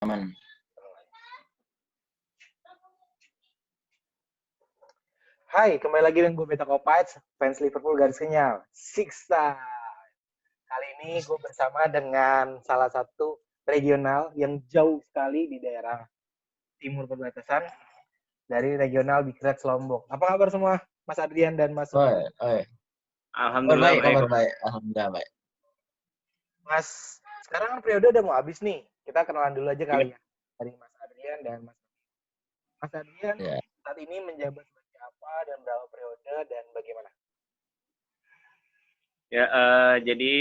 Aman. Hai, kembali lagi dengan gue Beta Kopites, fans Liverpool garis kenyal. Sixta. Kali ini gue bersama dengan salah satu regional yang jauh sekali di daerah timur perbatasan dari regional Big Reds Lombok. Apa kabar semua, Mas Adrian dan Mas Oh, Robi? oh. Alhamdulillah baik. Kabar baik. Alhamdulillah baik. Mas, sekarang kan periode udah mau habis nih. Kita kenalan dulu aja kali ya. Dari Mas Adrian dan Mas Robi. Mas Adrian saat ini menjabat sebagai apa dan berapa periode dan bagaimana? Ya, jadi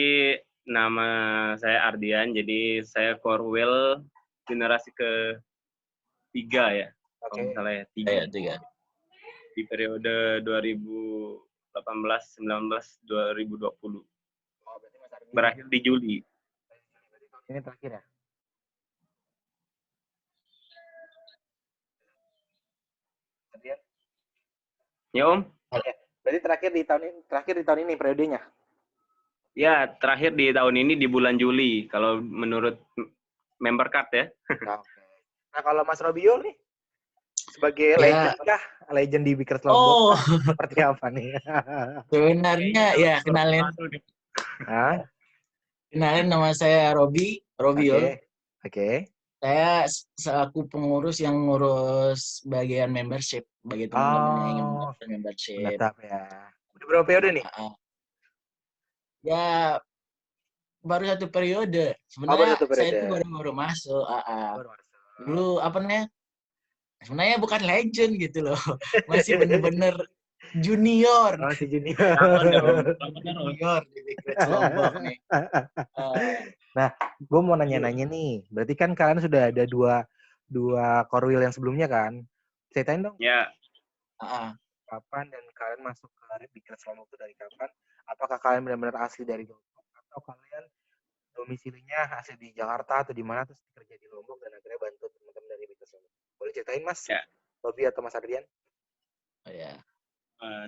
nama saya Ardian, jadi saya Korwil generasi ketiga ya, kalau nggak salah ya, tiga. Di periode 2018, 19, 2020. Oh, berarti Mas Adrian Berakhir di Juli. ini terakhir ya? Adrian? Ya Om? Berarti terakhir di tahun ini periodenya? Ya, terakhir di tahun ini di bulan Juli, kalau menurut member card ya. Nah, kalau Mas Robio nih, sebagai legend kah? Legend di Big Reds Lombok? Oh, seperti apa nih? sebenarnya ya kenalin nama saya Robio. Oke. Saya selaku pengurus yang ngurus bagian membership bagi teman-teman yang ingin mendaftar membership. Mantap ya. Udah berapa periode nih? Ya baru satu periode. Sebenarnya saya itu baru masuk. Dulu apa namanya? Sebenarnya bukan legend gitu loh. Masih bener-bener junior. Masih junior. Junior di Big Reds Lombok nih. Nah, gue mau nanya-nanya nih. Berarti kan kalian sudah ada dua Korwil yang sebelumnya kan? Ceritain dong. Ya. Kapan dan kalian masuk ke Big Reds Lombok itu dari kapan? Apakah kalian benar-benar asli dari Lombok atau kalian domisilinya asli di Jakarta atau di mana terus kerja di Lombok dan akhirnya bantu teman-teman dari Big Reds Lombok? Boleh ceritain Mas? Ya. Robi atau Mas Adrian? Oh ya.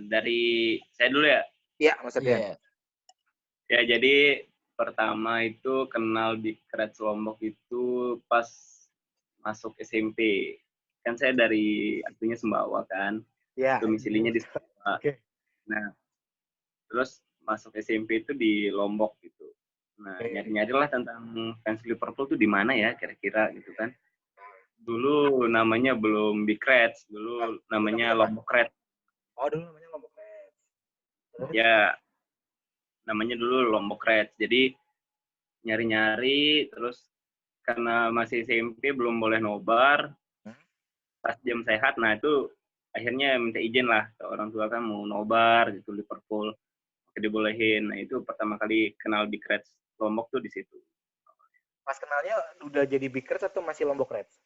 Dari saya dulu ya? Iya, Mas Adrian. Ya, jadi pertama itu kenal Big Reds Lombok itu pas masuk SMP. Kan saya dari aslinya Sumbawa kan. Iya. Domisilinya di Sumbawa. Nah, terus masuk SMP itu di Lombok gitu. Nah, nyari-nyarilah tentang fans Liverpool tuh di mana ya kira-kira gitu kan. Dulu namanya belum Big Reds, dulu namanya Lombok Reds. Oh, dulu namanya Lombok Reds. Ya, namanya dulu Lombok Reds. Jadi nyari-nyari, terus karena masih SMP belum boleh nobar, pas jam sehat, nah itu akhirnya minta izin lah ke orang tua kan mau nobar gitu Liverpool, oke dibolehin. Nah itu pertama kali kenal Big Reds Lombok tuh di situ. Pas kenalnya udah jadi Big Reds atau masih Lombok Reds?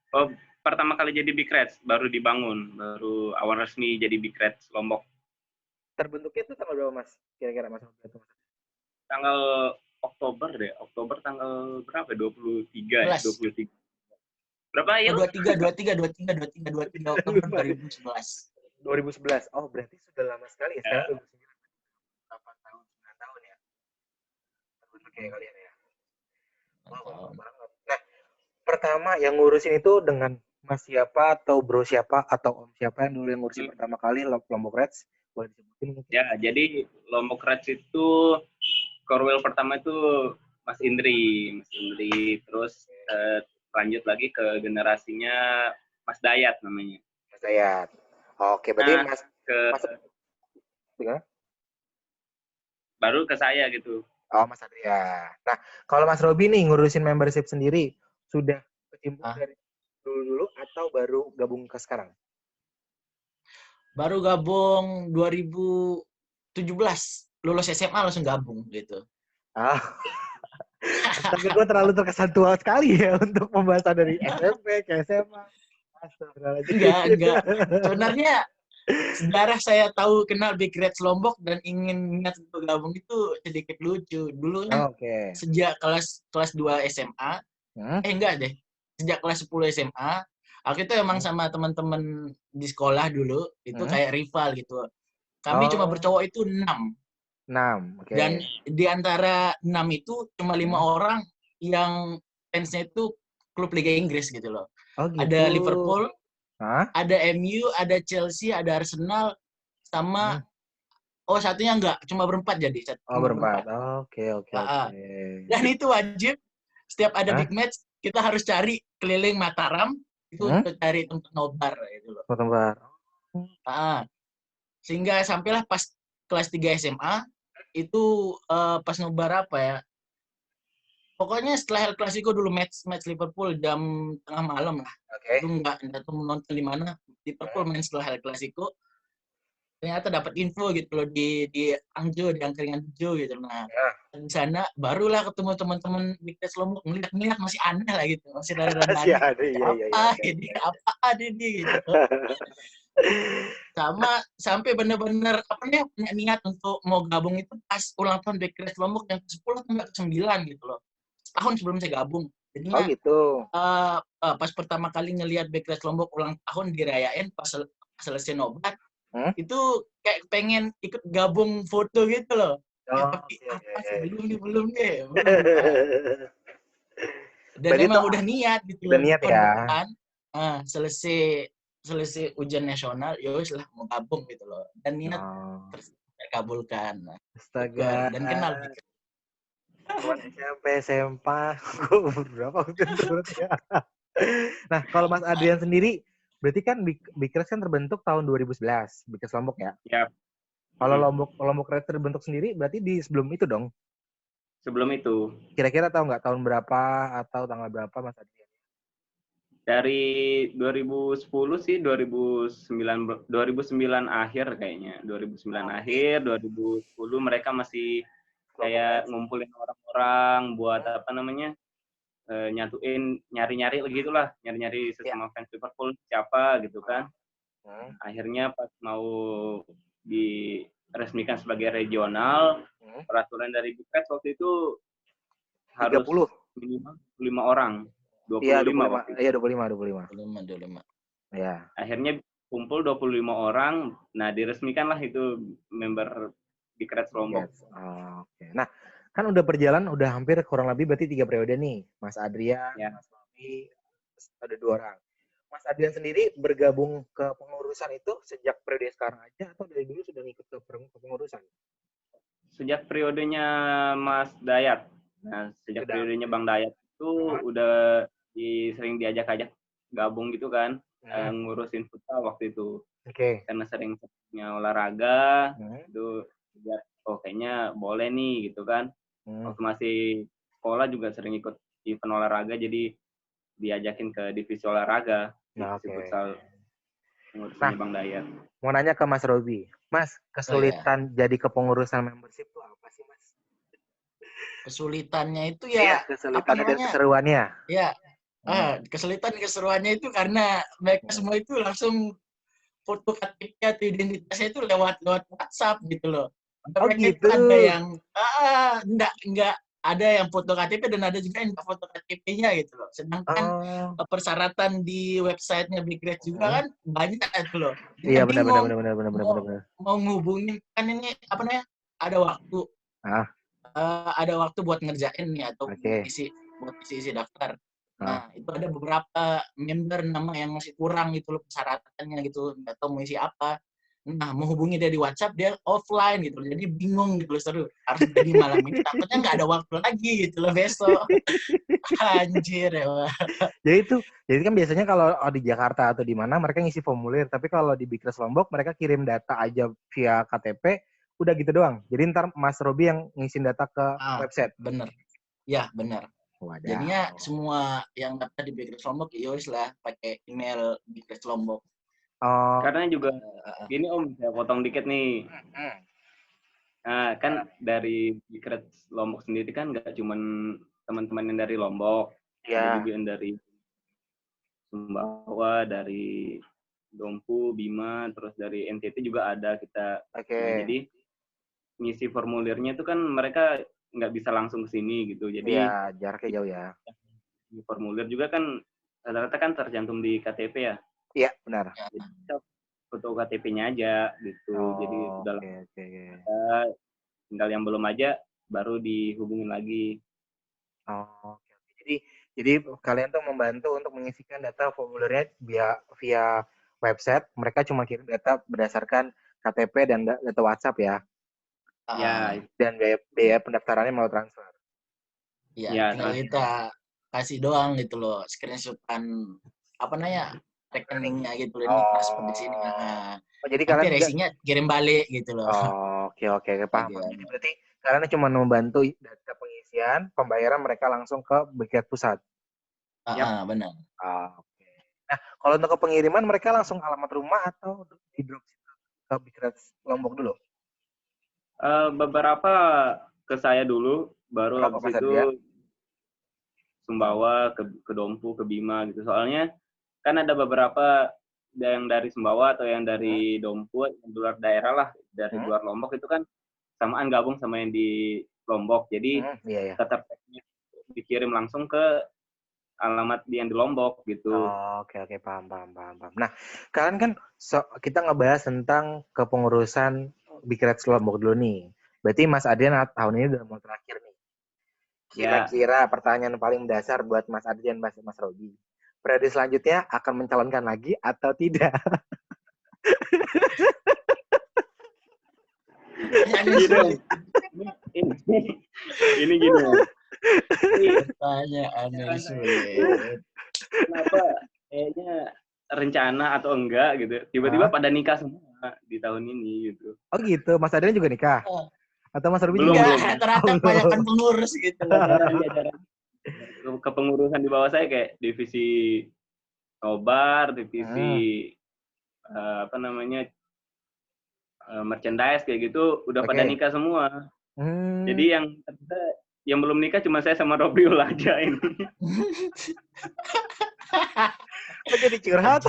Oh, pertama kali jadi Big Reds, baru dibangun, baru awal resmi jadi Big Reds Lombok. Terbentuknya itu tanggal berapa Mas? Kira-kira Mas? Tanggal Oktober deh, Oktober tanggal berapa? 23 ya? 23. Berapa ya? 23 Oktober 2011. 2011. Oh, berarti sudah lama sekali ya. Sekarang 2009. 8 tahun, 9 tahun ya. Terbentuk kayak kalian ya. Wow, banget. Nah, pertama yang ngurusin itu dengan Mas siapa atau Bro siapa atau Om siapa yang dulu yang ngurusin pertama kali Lombok Reds? Boleh disebutin mungkin? Ya, jadi Lombok Reds itu Korwil pertama itu Mas Indri, terus lanjut lagi ke generasinya Mas Dayat namanya. Mas Dayat. Oke, berarti Mas baru ke saya gitu. Oh, Mas Adrian. Nah, kalau Mas Robi nih ngurusin membership sendiri, sudah kecimpung dari dulu atau baru gabung ke sekarang? Baru gabung 2017. Lulus SMA langsung gabung gitu. Tapi gue terlalu terkesan tua sekali ya untuk pembahasan dari SMP ke SMA. Enggak. Sebenarnya sejarah saya tahu kenal Big Reds Lombok dan ingin niat untuk gabung itu sedikit lucu. Dulu kan sejak kelas 2 SMA, enggak deh. Sejak kelas 10 SMA, aku itu emang sama teman-teman di sekolah dulu itu kayak rival gitu. Kami cuma bercowok itu 6. Okay. Dan di antara 6 itu cuma 5 orang yang fansnya itu klub Liga Inggris gitu loh. Oh gitu. Ada Liverpool, Hah? ada MU, ada Chelsea, ada Arsenal, sama satunya enggak, cuma berempat jadi. Berempat. Oke. Dan itu wajib setiap ada big match kita harus cari keliling Mataram itu untuk cari tempat nobar gitu loh. Nobar. Sehingga sampailah pas kelas 3 SMA itu pas nobar apa ya? Pokoknya setelah El Clasico dulu match Liverpool jam tengah malam lah. Itu enggak tahu menonton di mana. Liverpool main setelah El Clasico. Ternyata dapat info gitu loh di Angjo, di Angkringan Bejo gitu. Nah, di sana barulah ketemu teman-teman Big Reds Lombok, ngeliat masih aneh lah gitu, masih rada-rada aneh. Apa ini gitu. Sama sampai bener-bener punya niat untuk mau gabung itu pas ulang tahun Big Reds Lombok yang ke-10 atau ke-9 gitu loh. Setahun sebelum saya gabung. Jadinya gitu. Pas pertama kali ngelihat Big Reds Lombok ulang tahun dirayain pas selesai nobar, itu kayak pengen ikut gabung foto gitu loh. Tapi belum deh. Dan memang udah niat gitu loh. Udah niat ya. Selesai ujian nasional, ya wis lah mau gabung gitu loh. Dan niat terkabulkan. Astaga. Dan kenal SMP, SMA, berapa waktu itu ya. Nah, kalau Mas Adrian sendiri, berarti kan Big Reds kan terbentuk tahun 2011, Big Reds Lombok ya? Iya. Kalau Lombok Reds terbentuk sendiri, berarti di sebelum itu dong? Sebelum itu. Kira-kira tahu nggak tahun berapa atau tanggal berapa Mas Adrian? Dari 2010 sih, 2009 akhir kayaknya. 2009 akhir, 2010 mereka masih kayak ngumpulin orang-orang buat nyatuin, nyari-nyari gitulah, nyari-nyari sesama fans Liverpool siapa gitu kan. Akhirnya pas mau diresmikan sebagai regional, peraturan dari Big Reds waktu itu harus 30. minimal 5 orang. 25. Iya, 25. Ya. Akhirnya kumpul 25 orang, nah diresmikanlah itu member Big Reds Lombok. Oke. Nah, kan udah berjalan udah hampir kurang lebih berarti 3 periode nih. Mas Adrian, Mas Mami, ada 2 orang. Mas Adrian sendiri bergabung ke pengurusan itu sejak periode sekarang aja atau dari dulu sudah ngikut ke pengurusan? Sejak periodenya Mas Dayat. Nah, sejak periodenya Bang Dayat itu udah sering diajak-ajak gabung gitu kan, ngurusin futsal waktu itu. Karena seringnya olahraga, itu kayaknya boleh nih gitu kan. Waktu masih sekolah juga sering ikut event olahraga, jadi diajakin ke divisi olahraga, divisi futsal ngurusinnya Bang Dayat. Mau nanya ke Mas Robi, Mas, kesulitan jadi kepengurusan membership itu apa sih, Mas? Kesulitannya itu ya, kesulitannya dan keseruannya. Ya, kesulitan-keseruannya itu karena mereka semua itu langsung foto KTP atau identitasnya itu lewat WhatsApp gitu loh. Gitu. Ada yang enggak ada yang foto KTP dan ada juga yang foto KTP-nya gitu loh. Sedangkan persyaratan di websitenya Big Reds juga kan banyak itu loh. Iya, benar. Mau ngehubungin kan ini ada waktu. Ada waktu buat ngerjain nih atau isi daftar. Nah, itu ada beberapa member nama yang masih kurang gitu loh persyaratannya gitu, nggak tahu mau isi apa. Nah, mau hubungi dia di WhatsApp, dia offline gitu loh. Jadi bingung gitu loh, seru. Harus jadi malam ini, takutnya nggak ada waktu lagi gitu loh besok. Anjir ya. Jadi kan biasanya kalau di Jakarta atau di mana mereka ngisi formulir, tapi kalau di Big Reds Lombok mereka kirim data aja via KTP, udah gitu doang. Jadi ntar Mas Robi yang ngisiin data ke website. Bener. Ya, bener. Jadinya semua yang dapat di Big Reds Lombok, yowis lah pakai email Big Reds Lombok. Karena juga gini Om, saya potong dikit nih. Nah, kan dari Big Reds Lombok sendiri kan nggak cuma teman-teman yang dari Lombok, ada juga yang dari Sumbawa, dari Dompu, Bima, terus dari NTT juga ada kita. Nah, jadi ngisi formulirnya itu kan mereka nggak bisa langsung ke sini gitu. Jadi jaraknya jauh ya. Di formulir juga kan rata-rata kan tercantum di KTP ya. Iya, benar. Jadi foto KTP-nya aja gitu. Jadi sudah tinggal yang belum aja baru dihubungin lagi. Jadi Jadi kalian tuh membantu untuk mengisikan data formulirnya via website. Mereka cuma kirim data berdasarkan KTP dan data WhatsApp ya. Ya. Dan biaya pendaftarannya mau transfer. Ya, tinggal kita kasih doang gitu loh, screenshotan rekeningnya gitu loh, ini transfer di sini. Jadi nanti kalian resinya kirim balik gitu loh. Oke, paham. Jadi berarti kalian cuma membantu data pengisian, pembayaran mereka langsung ke Bigret pusat. Benar. Oke. Nah, kalau untuk ke pengiriman mereka langsung alamat rumah atau di drop ke Bigret Lombok dulu? Beberapa ke saya dulu, baru habis itu Sumbawa, ke Dompu, ke Bima gitu. Soalnya kan ada beberapa yang dari Sumbawa atau yang dari Dompu, yang di luar daerah lah, dari luar Lombok itu kan samaan gabung sama yang di Lombok. Jadi tetap dikirim langsung ke alamat yang di Lombok gitu. Oke, paham. Nah, kalian kan kita ngebahas tentang kepengurusan Bigret Lombok dulu nih. Berarti Mas Adrian tahun ini udah mau terakhir nih. Kira-kira pertanyaan paling dasar buat Mas Adrian, Mas Robi. Periode selanjutnya akan mencalonkan lagi atau tidak? Ini gini. Pertanyaan yang sulit. Kenapa kayaknya rencana atau enggak gitu. Tiba-tiba pada nikah semua di tahun ini gitu. Oh gitu, Mas Adrian juga nikah? Atau Mas Robi juga? Ternyata kebanyakan pengurus gitu. Jajaran kepengurusan di bawah saya kayak divisi nobar, divisi merchandise kayak gitu udah pada nikah semua. Jadi yang belum nikah cuma saya sama Robiul aja ini. Jadi curhat.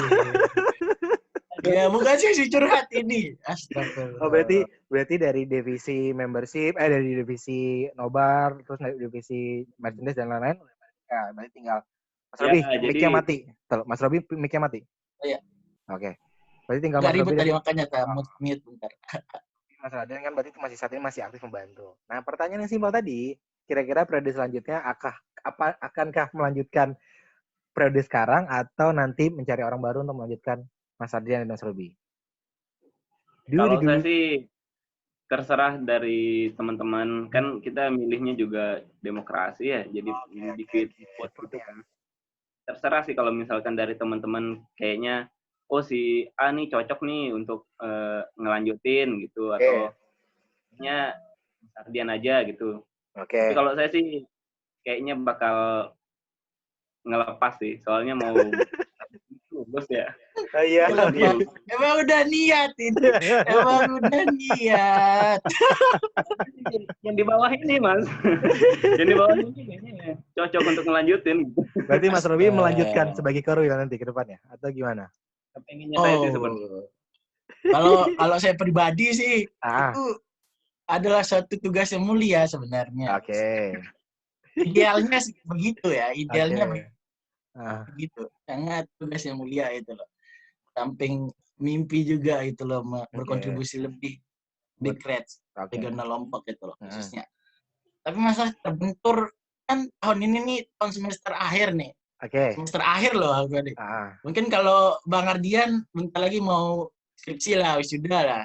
Ya bukan sih curhat ini. Astagfirullah. Berarti dari divisi membership, dari divisi nobar, terus dari divisi merchandise dan lain-lain. Ya, berarti tinggal Mas Robi, mic-nya mati. Mas Robi, mic-nya mati. Oh iya. Oke. Berarti tinggal Mas Robi. Tadi makanya mute bentar. Mas Raden kan berarti saat ini masih aktif membantu. Nah, pertanyaan yang simpel tadi, kira-kira periode selanjutnya akankah melanjutkan periode sekarang atau nanti mencari orang baru untuk melanjutkan Mas Adrian dan Mas Robi? Kalau saya sih terserah dari teman-teman, kan kita milihnya juga demokrasi ya, jadi di vote gitu kan. Terserah sih kalau misalkan dari teman-teman kayaknya, oh si A nih cocok nih untuk ngelanjutin gitu, atau kayaknya Mas Ardian aja gitu. Tapi kalau saya sih kayaknya bakal ngelepas sih, soalnya mau lulus ya. Iya. Emang udah niat ini. Yang di bawah ini, Mas. Yang di bawah ini kayaknya cocok untuk ngelanjutin. Berarti Mas Robi melanjutkan sebagai korwil nanti ke depannya atau gimana? Kepengennya saya sih seperti itu. Kalau saya pribadi sih itu adalah suatu tugas yang mulia sebenarnya. Idealnya begitu ya, begitu. Sangat tugas yang mulia itu loh. Samping mimpi juga itu loh, berkontribusi lebih Bigret regional Lombok itu loh khususnya. Tapi masalah terbentur kan tahun ini nih tahun semester akhir nih. Semester akhir loh aku nih. Mungkin kalau Bang Ardian bentar lagi mau skripsi lah, wisuda lah.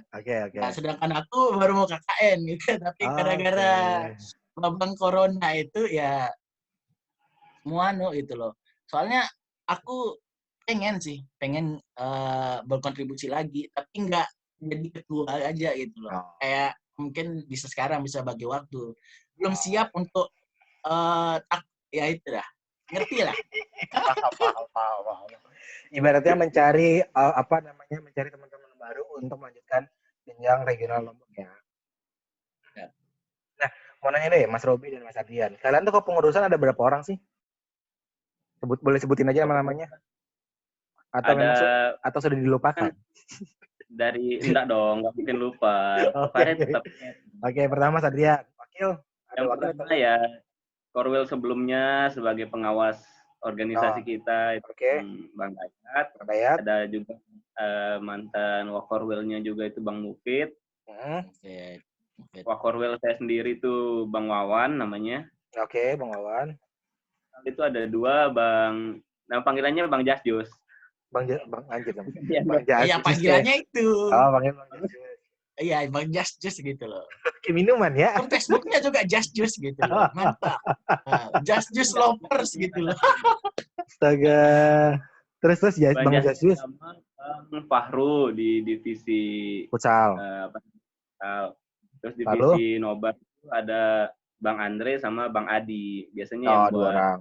Nah, sedangkan aku baru mau KKN gitu. Tapi gara-gara wabah corona itu ya semua gitu loh. Soalnya aku pengen berkontribusi lagi, tapi nggak jadi ketua aja gitu loh. Kayak mungkin bisa sekarang bisa bagi waktu. Belum siap untuk ya itu dah. Ngerti lah. Paham. Ibaratnya mencari mencari teman-teman baru untuk melanjutkan jenjang regional Lombok ya. Nah, mau nanya deh Mas Robi dan Mas Ardian. Kalian tuh kepengurusan ada berapa orang sih? Boleh sebutin aja namanya? Atau sudah dilupakan? Enggak dong, nggak mungkin lupa. Oke, pertama Mas Adrian. Wakil. Yang pertama ya Korwil sebelumnya sebagai pengawas organisasi kita itu Bang Dayat. Ada juga mantan Wakorwilnya juga itu Bang Mufid. Wakorwil saya sendiri itu Bang Wawan namanya. Bang Wawan. itu ada 2 Bang, nama panggilannya Bang Jasjus. Bang anjir. Bang Jasjus. Iya, panggilannya itu. Oh, Bang Jasjus. Iya, Bang Jasjus gitu loh. Kayak minuman ya. Kan Facebooknya juga Jasjus gitu loh. Mantap. Jasjus Lovers gitu loh. Astaga. Terus Bang Jasjus sama Bang Fahru di divisi futsal. Terus divisi nobar itu ada Bang Andre sama Bang Adi. Biasanya yang buat 2 orang.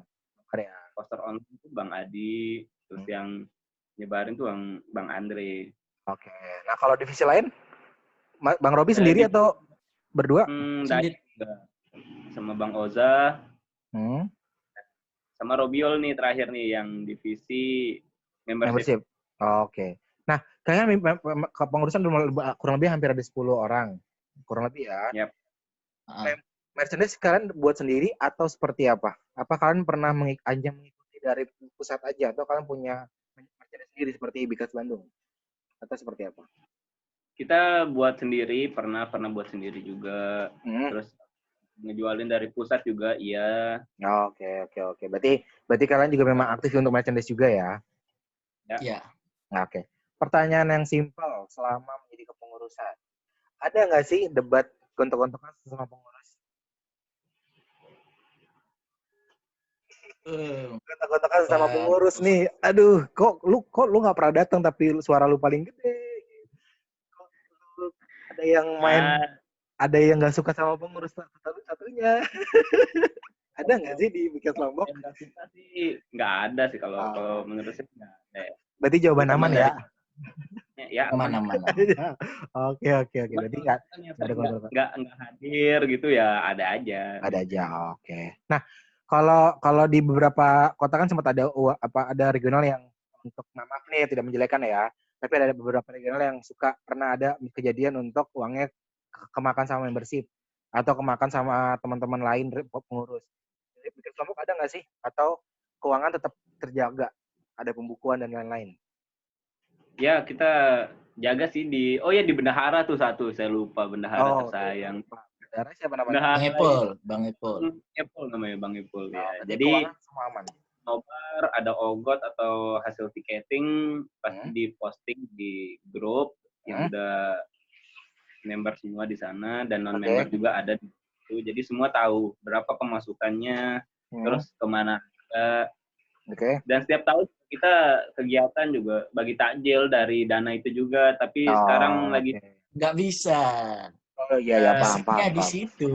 Poster online itu Bang Adi, terus yang nyebarin tuh Bang Andre. Oke. Nah, kalau divisi lain Bang Robi sendiri atau berdua? Sendiri. Sama Bang Oza. Sama Robiol nih terakhir nih yang divisi membership. Oke. Nah, kayaknya kepengurusan kurang lebih hampir ada 10 orang. Kurang lebih ya. Yep. Merchandise kalian buat sendiri atau seperti apa? Apa kalian pernah mengikuti dari pusat aja atau kalian punya merchandise sendiri seperti Ibikas Bandung? Atau seperti apa? Kita buat sendiri, pernah buat sendiri juga. Terus ngejualin dari pusat juga, iya. Oke. Berarti kalian juga memang aktif untuk merchandise juga ya? Iya. Oke. Pertanyaan yang simpel selama menjadi kepengurusan. Ada nggak sih debat gontok-gontokan sama pengurus? Gontok-gontokan sama pengurus nih. Aduh, kok lu nggak pernah datang tapi suara lu paling gede. Kok ada yang main, ada yang nggak suka sama pengurus satu-satunya. Ada nggak sih di Ibikas Lombok? Nggak suka sih, nggak ada sih kalau menurut saya nggak ada. Berarti jawaban aman ya? Ya aman. Oke. Berarti nggak hadir gitu ya, ada aja. Ada aja. Oke. Nah, kalau di beberapa kota kan sempat ada regional yang untuk maaf nih tidak menjelekan ya, tapi ada beberapa regional yang pernah ada kejadian untuk uangnya kemakan sama membership atau kemakan sama teman-teman lain pengurus. Jadi Ibikas Lombok ada nggak sih? Atau keuangan tetap terjaga? Ada pembukuan dan lain-lain? Ya, kita jaga sih di Bendahara tuh satu, saya lupa, Bendahara tersayang. Bendahara siapa namanya? Bang Epul namanya, Bang Epul ya. Jadi semua aman. Nobar, ada ogot atau hasil tiketing pasti diposting di grup yang udah member semua di sana dan non member juga ada di situ. Jadi semua tahu berapa pemasukannya, terus kemana. Dan setiap tahun kita kegiatan juga bagi takjil dari dana itu juga, tapi sekarang lagi nggak bisa. Oh iya, paham. Di situ.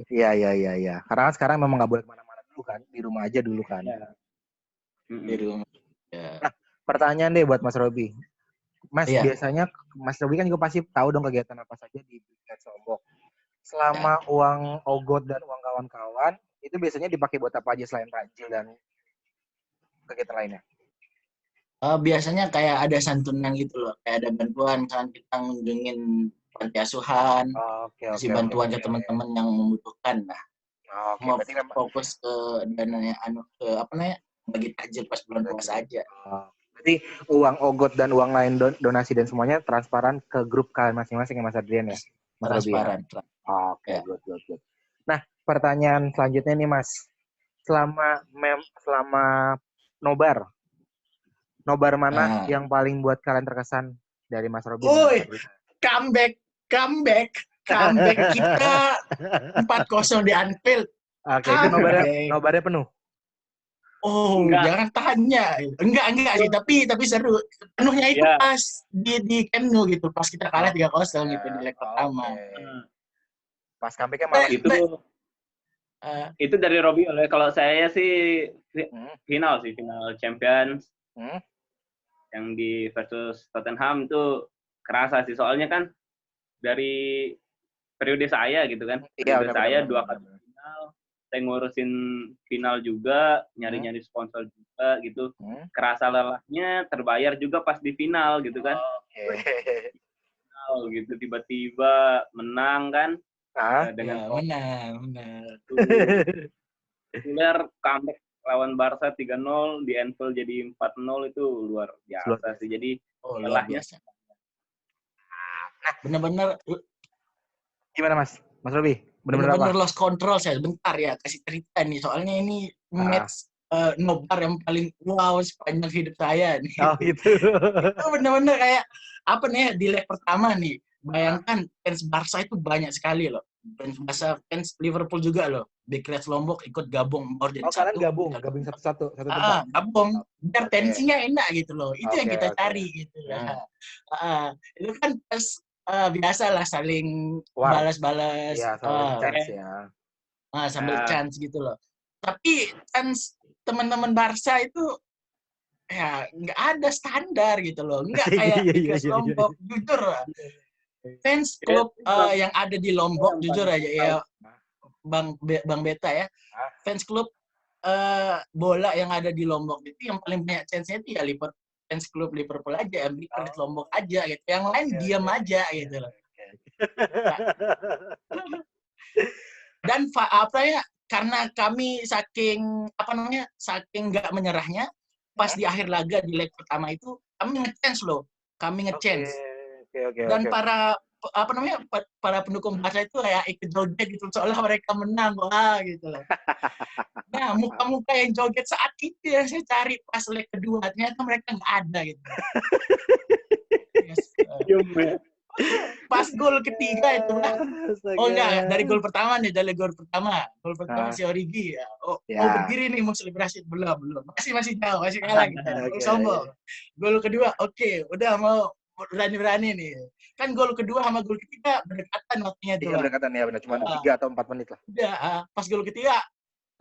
Iya. Karena sekarang memang nggak boleh kemana-mana dulu kan, di rumah aja dulu kan. Ya. Di rumah. Ya. Nah, pertanyaan deh buat Mas Robi. Mas, biasanya Mas Robi kan juga pasti tahu dong kegiatan apa saja di Ibikas Lombok. Selama uang ogot dan uang kawan-kawan, itu biasanya dipakai buat apa aja selain takjil dan kegiatan lainnya? Biasanya kayak ada santunan gitu loh, kayak ada bantuan kan, kita ngunjungin panti asuhan, kasih bantuan ke teman-teman yang membutuhkan. Nah, mau fokus ke dananya bagi takjil pas bulan puasa aja. Berarti uang ogot dan uang lain donasi dan semuanya transparan ke grup kalian masing-masing ya Mas Adrian ya? Transparan. Oke, good. Nah, pertanyaan selanjutnya nih Mas. Selama nobar mana yang paling buat kalian terkesan dari Mas Robi? Comeback kita 4-0 di Anfield. Oke, itu nobarnya penuh. Jangan tanya. Enggak sih, tapi seru. Penuhnya itu pas di Camp Nou gitu, pas kita kalah 3-0 gitu di leg pertama. Pas comeback-nya malah itu dari Robi. Kalau saya sih final Champions. Yang di versus Tottenham itu kerasa sih, soalnya kan dari periode saya gitu kan, saya 2 kali final, saya ngurusin final juga, nyari sponsor juga gitu, kerasa lelahnya, terbayar juga pas di final gitu kan. Final gitu, tiba-tiba menang kan, dengan menang. Reguler comeback lawan Barca 3-0, di Anfield jadi 4-0, itu luar biasa sih. Jadi lelahnya. Bener-bener. Gimana Mas Robi? Bener-bener lost control saya. Bentar ya, kasih cerita nih. Soalnya ini match nobar yang paling wow sepanjang hidup saya nih. Oh gitu. Itu bener-bener kayak apa nih di leg pertama nih. Bayangkan fans Barca itu banyak sekali loh. Fans Barca, fans Liverpool juga loh. Big Reds Lombok ikut gabung jadi kalian satu. gabung satu tempat. Gabung. Biar tensinya enak gitu loh. Itu yang kita cari gitu lah. Itu kan pas biasa lah saling balas-balas. Iya, chance ya. Sambil chance gitu loh. Tapi chance teman-teman Barca itu ya nggak ada standar gitu loh, nggak kayak Big Reds Lombok. Jujur fans klub yang ada di Lombok jujur aja ya Bang Beta ya, fans klub bola yang ada di Lombok itu yang paling banyak chance-nya itu ya fans klub Liverpool aja, Big Reds Lombok aja gitu, yang lain diam aja gitu loh. Dan apa ya, karena kami saking nggak menyerahnya, pas di akhir laga di leg pertama itu kami nge-chance. Dan para pendukung Barca itu kayak ikut joget gitu seolah mereka menang gitu loh. Nah, muka-muka yang joget saat itu yang saya cari pas leg kedua, ternyata mereka nggak ada gitu. Pas gol ketiga itu enggak, dari gol pertama si Origi ya. Mau berdiri nih, mau selebrasi belum masih jauh, masih kalah kita. Sombong. Gol kedua udah mau berani nih. Kan gol kedua sama gol ketiga berdekatan waktunya tuh. Iya, berdekatan ya, benar, cuma 3 atau 4 menit lah. Udah, pas gol ketiga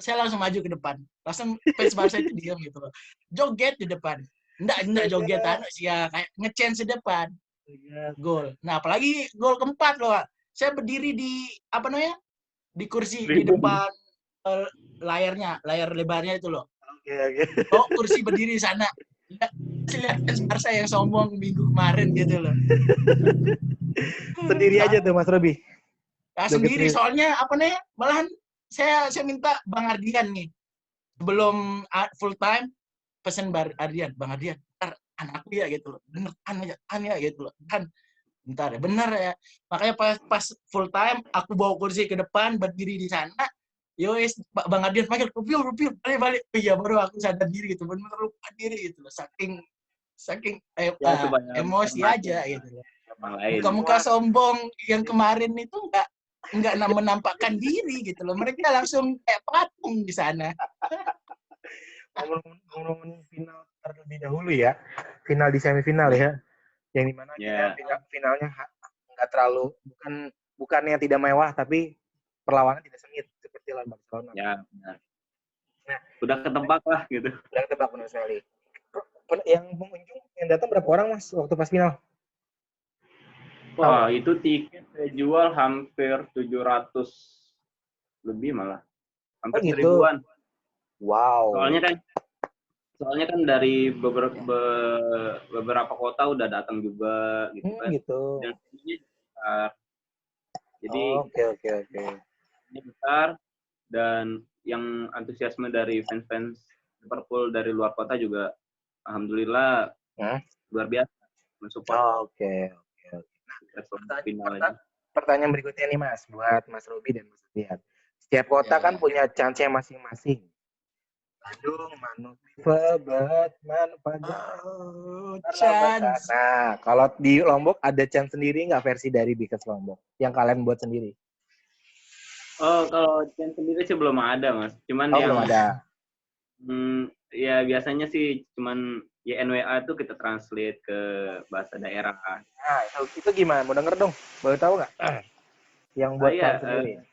saya langsung maju ke depan. Langsung fans Barca itu diam gitu loh. Joget di depan. Enggak joget ya kayak nge-chance di depan. Gol. Nah, apalagi gol keempat loh. Saya berdiri di di kursi di depan layar lebarnya itu loh. Kursi berdiri di sana. Lihat Barca yang sombong minggu kemarin gitu loh. Sendiri aja tuh Mas Robi. Nah, sendiri soalnya malahan saya minta Bang Ardian nih. Sebelum full time pesen Bang Ardian, anakku ya gitu loh. Bener ya gitu loh. Bentar ya, bener ya. Makanya pas full time, aku bawa kursi ke depan, berdiri di sana. Yowes, Bang Ardian panggil, Rupiul, balik. Iya, baru aku sadar diri gitu. Bener-bener lupa diri gitu loh. Saking emosi aja gitu loh. Muka-muka sombong yang kemarin itu nggak menampakkan diri gitu loh. Mereka langsung kayak patung di sana. Ngomongin final terlebih dahulu ya. Final di semifinal ya. Yang dimana finalnya nggak terlalu bukannya tidak mewah tapi perlawanan tidak sengit seperti lawan Barcelona. Ya benar. Nah, udah ketebak lah gitu. Udah ketebak benar sekali. Yang pengunjung yang datang berapa orang Mas waktu pas final? Wah, itu tiket saya jual hampir 700 lebih malah. Hampir 1000-an. Wow. Soalnya kan dari beberapa kota udah datang juga gitu kan. Gitu. Dan ini besar. Jadi oke. Ini besar dan yang antusiasme dari fans Liverpool dari luar kota juga alhamdulillah luar biasa mensupport. Oke. Pertanyaan berikutnya nih Mas, buat Mas Robi dan Mas Ardian. Setiap kota kan punya chance-nya masing-masing. Bandung, Batman, chance. Nah, kalau di Lombok ada chance sendiri nggak versi dari Big Reds Lombok yang kalian buat sendiri? Oh, kalau chance sendiri sih belum ada, Mas. Cuman belum ada. Ya biasanya sih cuman YNWA itu kita translate ke bahasa daerah. Nah, itu gimana? Mau denger dong? Boleh tahu nggak? Yang buat sendiri.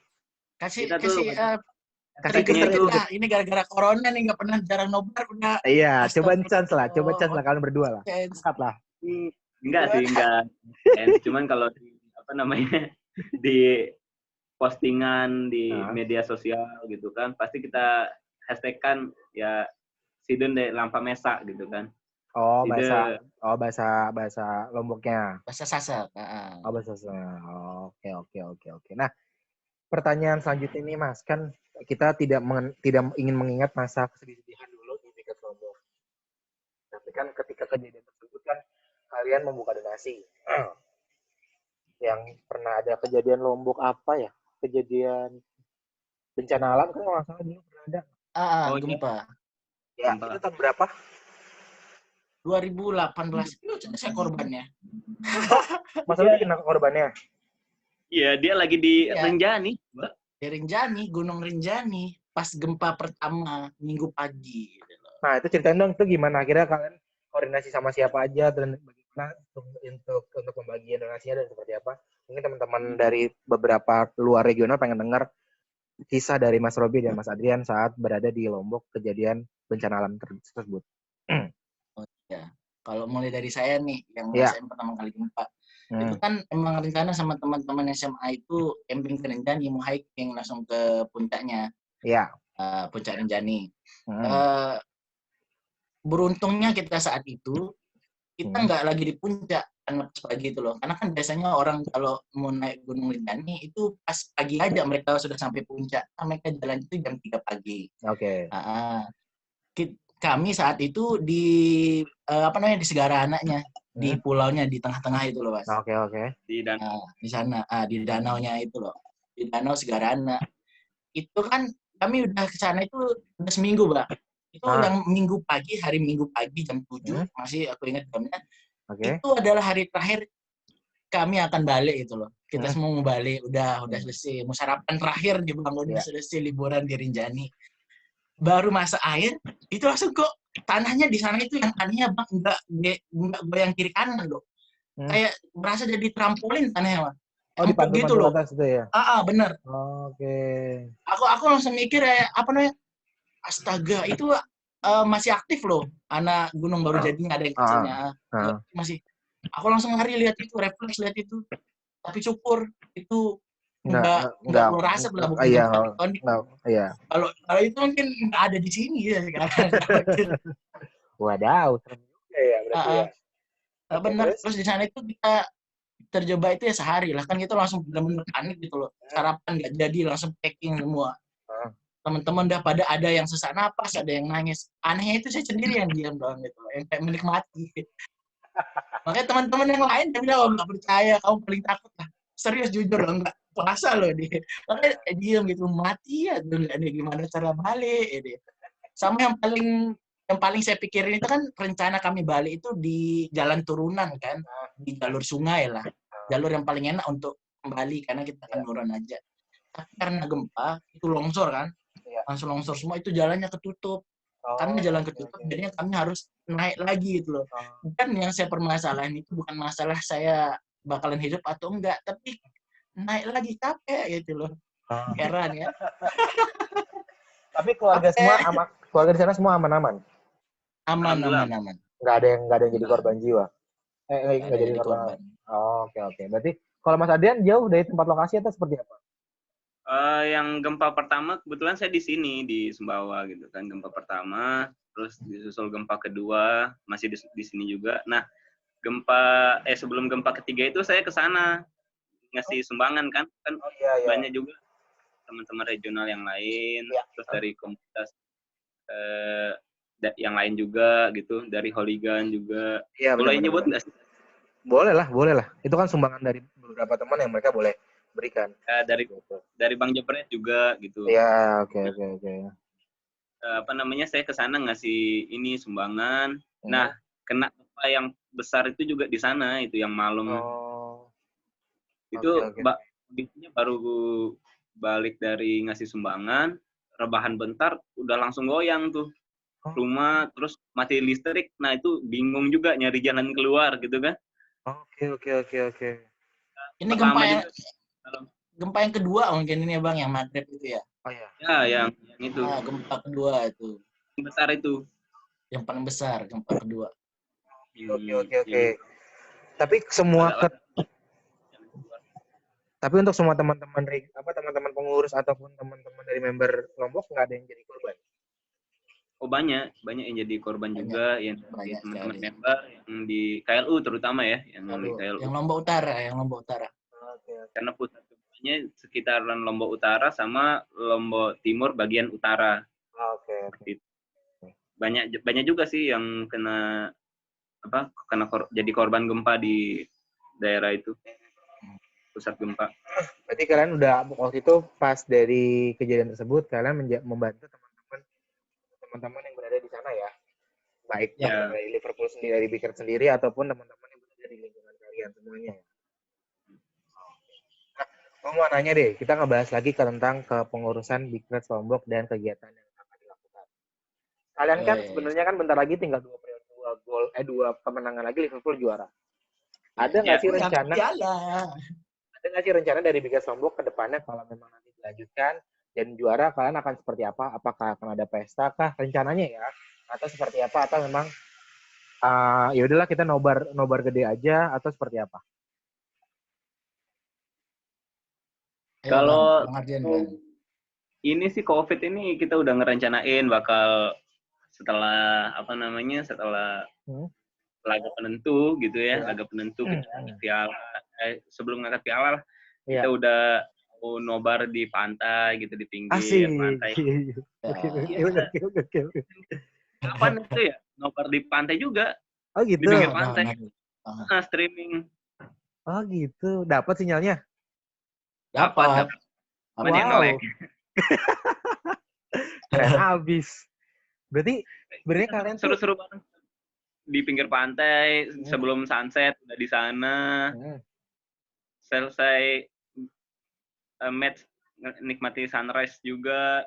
Kasih ini gara-gara corona nih nggak pernah jarang nobar udah. Iya, coba chance lah kalian berdua lah. Angkat lah. Enggak. Cuman kalau di postingan di media sosial gitu kan, pasti kita hashtag-kan ya Sidon de Lampa Mesa gitu kan. Bahasa Lomboknya. Bahasa Sasak. Bahasa Sasak. Oke. Nah, pertanyaan selanjutnya ini Mas, kan kita tidak ingin mengingat masa kesedihan dulu di Big Reds Lombok. Tapi kan ketika kejadian tersebut kan kalian membuka donasi. Yang pernah ada kejadian Lombok apa ya? Kejadian bencana alam kan nggak salah dulu pernah ada. Gempa. Ya, itu tahun berapa? 2018 itu saya korbannya. Mas Robi kena korbannya? Iya, dia lagi di Rinjani. Di Rinjani, Gunung Rinjani, pas gempa pertama minggu pagi. Gitu. Nah, itu ceritain dong, itu gimana akhirnya kalian koordinasi sama siapa aja dan bagaimana untuk pembagian donasinya dan seperti apa? Mungkin teman-teman dari beberapa luar regional pengen dengar kisah dari Mas Robi dan Mas Adrian saat berada di Lombok kejadian bencana alam tersebut. Oh iya. Kalau mulai dari saya nih, yang ngerasain pertama kali gempa, itu kan emang rencana sama teman-teman SMA itu camping ke Rinjani, mau hiking langsung ke puncaknya. Iya. Puncak Rinjani. Beruntungnya kita saat itu, kita nggak lagi di puncak pas pagi itu loh. Karena kan biasanya orang kalau mau naik Gunung Rinjani itu pas pagi aja mereka sudah sampai puncak. Mereka jalan itu jam 3 pagi. Oke. Kami saat itu di di Segara Anaknya, di pulaunya di tengah-tengah itu loh, Mas. Oke. Di sana, di danaunya itu loh. Di Danau Segara Anak. Itu kan kami udah ke sana itu udah seminggu, Bang. Itu yang minggu pagi, hari Minggu pagi jam 7, masih aku ingat jamnya. Itu adalah hari terakhir kami akan balik itu loh. Kita semua mau balik, udah selesai. Mau sarapan terakhir di Bang, udah selesai liburan di Rinjani. Baru masa air, itu langsung kok tanahnya di sana itu yang anehnya Bang, enggak goyang kiri kanan loh. Kayak berasa jadi trampolin tanahnya, Bang. Oh, di pantul gitu atas itu ya? Bener. Oke. Aku langsung mikir kayak astaga, itu masih aktif loh. Anak gunung baru jadi nggak ada yang kecilnya. Masih. Aku langsung lari lihat itu, refleks lihat itu. Tapi syukur itu nggak keluar asap lah, bukan tektonik. Kalau itu mungkin nggak ada di sini ya sekarang. Wadaw, serem juga ya berarti ya. Benar. Terus di sana itu kita terjebak itu ya sehari lah, kan kita langsung benar-benar panik gitu loh. Sarapan nggak jadi, langsung packing semua. Teman-teman udah pada ada yang sesak napas, ada yang nangis. Anehnya itu saya sendiri yang diam doang gitu, yang kayak menikmati. Makanya teman-teman yang lain dia bilang, nggak percaya, kamu paling takut lah. Serius, jujur loh, nggak puasa loh dia. Makanya diam gitu, mati ya, nggak ada gimana cara balik ya. Sama yang paling saya pikirin itu kan rencana kami balik itu di jalan turunan kan, di jalur sungai lah. Jalur yang paling enak untuk kembali karena kita akan turun aja. Tapi karena gempa itu longsor kan, langsung longsor semua, itu jalannya ketutup. Karena jalan ketutup, jadinya kami harus naik lagi gitu loh. Dan yang saya permasalahan itu bukan masalah saya bakalan hidup atau enggak, tapi naik lagi capek gitu loh. Heran ya. Tapi keluarga di sana semua aman-aman. Aman. Nggak ada yang jadi korban jiwa. Nggak jadi korban. Oke. Berarti kalau Mas Adrian jauh dari tempat lokasi atau seperti apa? Yang gempa pertama kebetulan saya di sini di Sumbawa gitu kan, gempa pertama, terus disusul gempa kedua masih di sini juga. Nah, sebelum gempa ketiga itu saya ke sana ngasih sumbangan kan banyak juga teman-teman regional yang lain, terus dari komunitas yang lain juga gitu, dari Holigan juga. Boleh nyebut nggak sih? Boleh lah. Itu kan sumbangan dari beberapa teman yang mereka boleh berikan. Dari Bang Jepret juga gitu. Iya, oke. Saya ke sana ngasih ini sumbangan. Nah, kena gempa yang besar itu juga di sana, itu yang malam. Itu baru balik dari ngasih sumbangan, rebahan bentar udah langsung goyang tuh rumah, terus mati listrik. Nah, itu bingung juga nyari jalan keluar gitu kan. Oke. Ini gempa yang kedua mungkin ini ya Bang, yang Maghrib itu ya? Oh iya. Ya, yang itu. Gempa kedua itu. Yang besar itu. Yang paling besar, gempa kedua. Oke. Tapi untuk semua teman-teman pengurus ataupun teman-teman dari member Lombok nggak ada yang jadi korban? Oh, banyak yang jadi korban juga, yang teman-teman member yang di KLU terutama ya, yang di KLU. Yang Lombok Utara. Karena pusat gempanya sekitaran Lombok Utara sama Lombok Timur bagian utara. Oke. Banyak juga sih yang kena jadi korban gempa di daerah itu, pusat gempa. Berarti kalian udah waktu itu pas dari kejadian tersebut kalian membantu teman-teman yang berada di sana sana ya, baik dari Liverpool sendiri, dari Big Red sendiri ataupun teman-teman yang berada di lingkungan kalian semuanya. Nah, gue mau nanya deh, kita ngebahas lagi tentang kepengurusan Big Red Lombok dan kegiatan yang akan dilakukan. Kalian kan sebenarnya kan bentar lagi tinggal 2 kemenangan lagi Liverpool juara. Ada nggak sih rencana? Ada nggak sih rencana dari Big Red Lombok ke depannya kalau memang nanti dilanjutkan dan juara, kalian akan seperti apa? Apakah akan ada pesta kah rencananya ya? Atau seperti apa? Atau memang ya udahlah kita nobar gede aja atau seperti apa? Kalau ini sih COVID ini kita udah ngerencanain bakal setelah laga penentu gitu ya, laga penentu kita angkat piala, sebelum ngangkat piala lah, kita udah nobar di pantai gitu, di pinggir pantai. Kapan itu ya? Nobar di pantai juga. Oh gitu. Di pinggir pantai. Streaming. Oh gitu. Dapat sinyalnya? Dapat. Cuman yang nge-lag. Keren abis. Berarti kalian seru-seru banget. Di pinggir pantai, sebelum sunset udah di sana. Selesai match, nikmati sunrise juga.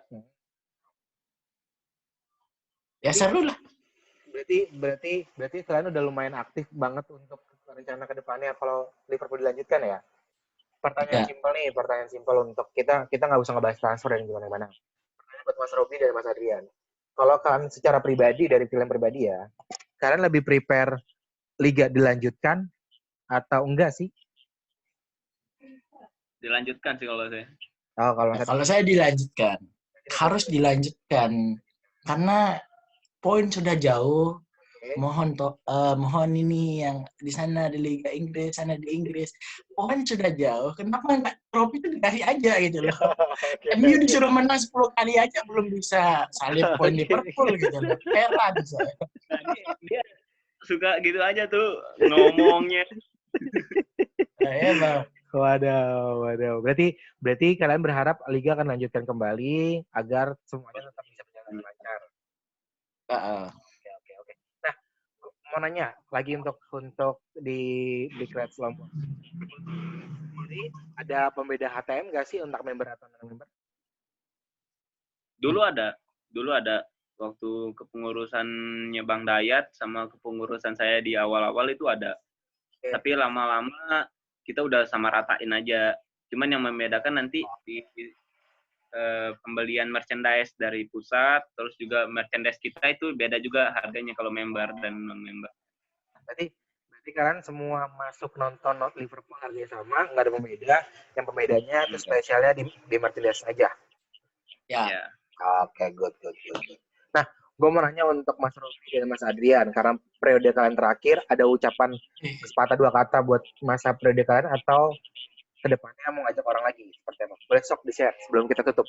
Ya seru lah. Berarti kalian udah lumayan aktif banget untuk rencana ke depannya kalau Liverpool dilanjutkan ya. Pertanyaan simpel untuk kita nggak usah ngebahas transfer dan gimana-mana. Pertanyaan buat Mas Robi dan Mas Adrian. Kalau kalian secara pribadi, dari kalian pribadi ya, kalian lebih prepare liga dilanjutkan atau enggak sih? Dilanjutkan sih kalau saya. Kalau saya dilanjutkan. Harus dilanjutkan. Karena poin sudah jauh. Mohon ini yang di sana di Liga Inggris, sana di Inggris. Poin sudah jauh. Kenapa nggak trofi itu dikasih aja gitu loh. MU disuruh menang 10 kali aja belum bisa salib poin Liverpool gitu loh. Heran saya. Dia suka gitu aja tuh ngomongnya. Bang. Waduh. Berarti kalian berharap Liga akan lanjutkan kembali agar semuanya tetap bisa berjalan lancar. Oke. Nah, mau nanya lagi untuk di Big Red Lombok. Jadi ada pembeda HTM nggak sih untuk member atau non-member? Dulu ada waktu kepengurusannya Bang Dayat sama kepengurusan saya di awal-awal itu ada. Tapi lama-lama kita udah sama ratain aja. Cuman yang membedakan nanti di pembelian merchandise dari pusat, terus juga merchandise kita itu beda juga harganya kalau member dan non-member. Berarti kalian semua masuk nonton Liverpool harganya sama, nggak ada pembeda. Yang pembedanya itu spesialnya di merchandise aja. Ya. Oke, good. Nah, gue mau nanya untuk Mas Robi dan Mas Adrian, karena periode kalian terakhir, ada ucapan sepatah 2 kata buat masa periode kalian atau kedepannya mau ngajak orang lagi seperti apa? Boleh sok di-share sebelum kita tutup.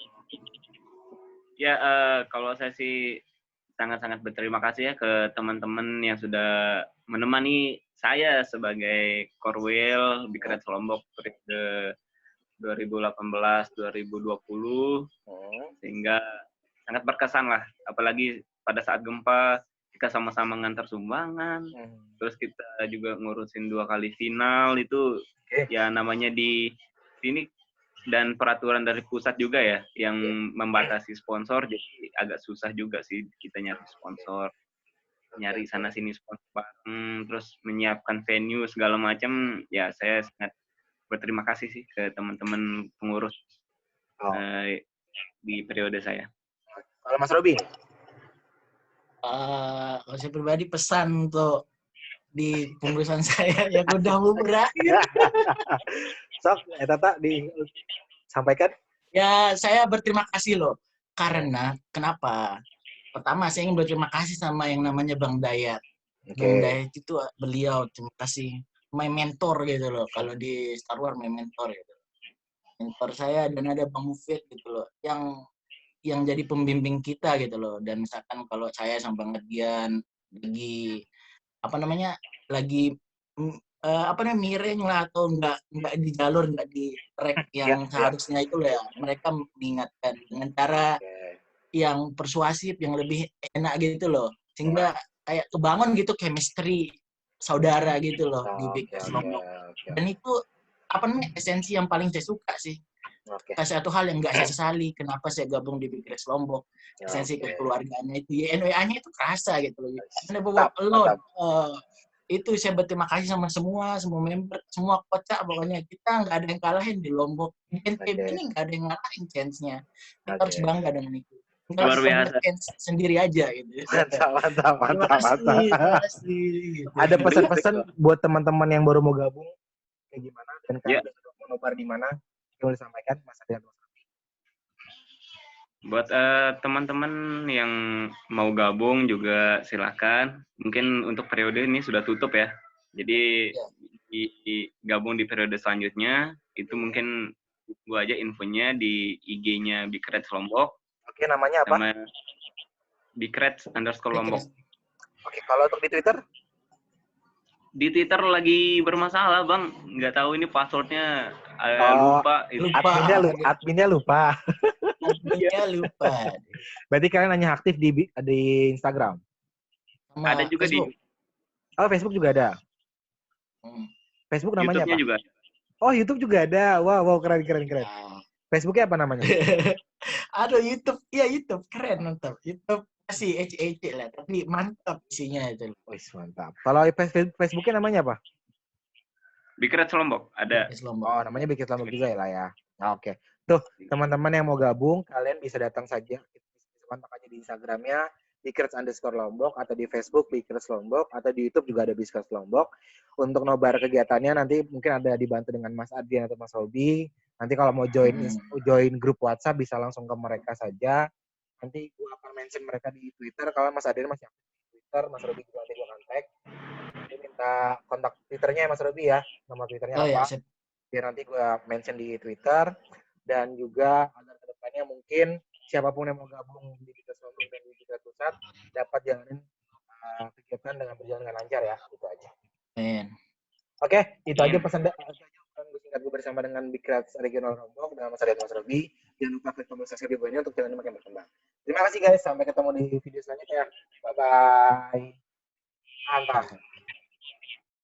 Ya, kalau saya sih sangat-sangat berterima kasih ya ke teman-teman yang sudah menemani saya sebagai Korwil Big Red Lombok periode 2018-2020 sehingga sangat berkesan lah, apalagi pada saat gempa kita sama-sama ngantar sumbangan, terus kita juga ngurusin 2 kali final itu ya namanya di sini dan peraturan dari pusat juga ya yang membatasi sponsor, jadi agak susah juga sih kita nyari sponsor, nyari sana sini sponsor bareng, terus menyiapkan venue segala macam. Ya saya sangat berterima kasih sih ke teman-teman pengurus di periode saya. Kalau Mas Robi? Kalau saya pribadi pesan untuk di pengurusan saya yang udah mau berakhir. Sok, Tata disampaikan. Ya, saya berterima kasih loh. Karena, kenapa? Pertama, saya ingin berterima kasih sama yang namanya Bang Dayat. Bang Dayat itu beliau, terima kasih. My mentor gitu loh. Kalau di Star Wars, my mentor gitu. Mentor saya, dan ada Bang Mufid gitu loh. Yang jadi pembimbing kita gitu loh. Dan misalkan kalau saya sama Bang Edian lagi miring lah atau nggak di jalur, nggak di track yang seharusnya itu ya, mereka mengingatkan dengan cara yang persuasif, yang lebih enak gitu loh. Sehingga kayak kebangun gitu chemistry saudara gitu loh di Big Reds Lombok. Dan itu apa namanya esensi yang paling saya suka sih. Satu hal yang nggak saya sesali kenapa saya gabung di Big Reds Lombok. Esensi kekeluargaannya itu, YNWA-nya itu kerasa gitu loh. Never walk alone. Itu saya berterima kasih sama semua member, semua kocak pokoknya. Kita nggak ada yang kalahin di Lombok. NTB ini nggak ada yang ngalahin chance-nya. Kita harus bangga dengan itu. Luar biasa. Sendiri aja gitu. Mantap. Gitu. Ada pesan-pesan buat teman-teman yang baru mau gabung kayak gimana dan kalian mau nobar di mana? Boleh disampaikan Mas Adrian. Buat teman-teman yang mau gabung juga silakan. Mungkin untuk periode ini sudah tutup ya. Jadi gabung di periode selanjutnya itu mungkin gua aja infonya di IG-nya Big Reds Lombok. Oke, namanya apa? Nama Big Reds _Lombok. Oke, kalau untuk di Twitter? Di Twitter lagi bermasalah, Bang. Nggak tahu ini passwordnya lupa. Adminnya lupa. Adminnya lupa. Berarti kalian hanya aktif di Instagram? Ada juga Facebook. Facebook juga ada? Facebook namanya YouTube-nya apa? juga. Oh, YouTube juga ada. Wow, keren. Facebooknya apa namanya? Aduh, YouTube. Iya, YouTube. Keren, mantap. YouTube masih ece lah, tapi mantap isinya itu. Wih, mantap. Kalau Facebooknya namanya apa? Big Reds Lombok, ada. Oh, namanya Big Reds Lombok juga ya lah ya. Oke. Tuh, teman-teman yang mau gabung, kalian bisa datang saja. Kontak aja di Instagramnya Big Reds _Lombok atau di Facebook Big Reds Lombok atau di YouTube juga ada Big Reds Lombok. Untuk nobar kegiatannya nanti mungkin ada dibantu dengan Mas Adrian atau Mas Robi. Nanti kalau mau join grup WhatsApp bisa langsung ke mereka saja. Nanti gue akan mention mereka di Twitter. Kalau Mas Adrian masih aktif di Twitter, Mas Robi juga nanti gue kontak. Nanti minta kontak Twitternya Mas Robi ya. Nama Twitternya apa? Ya, biar nanti gue mention di Twitter. Dan juga agar kedepannya mungkin siapapun yang mau gabung di Big Reds Lombok dan di Big Reds Pusat dapat jalanin kegiatan dengan berjalan dengan lancar ya. Itu aja. Oke, itu aja pesan singkat gue bersama dengan Big Reds Regional Lombok dengan Mas Adrian Mas Robi. Jangan lupa klik tombol subscribe di bawahnya untuk channel ini makin berkembang. Terima kasih guys, sampai ketemu di video selanjutnya. Bye bye. Mantap.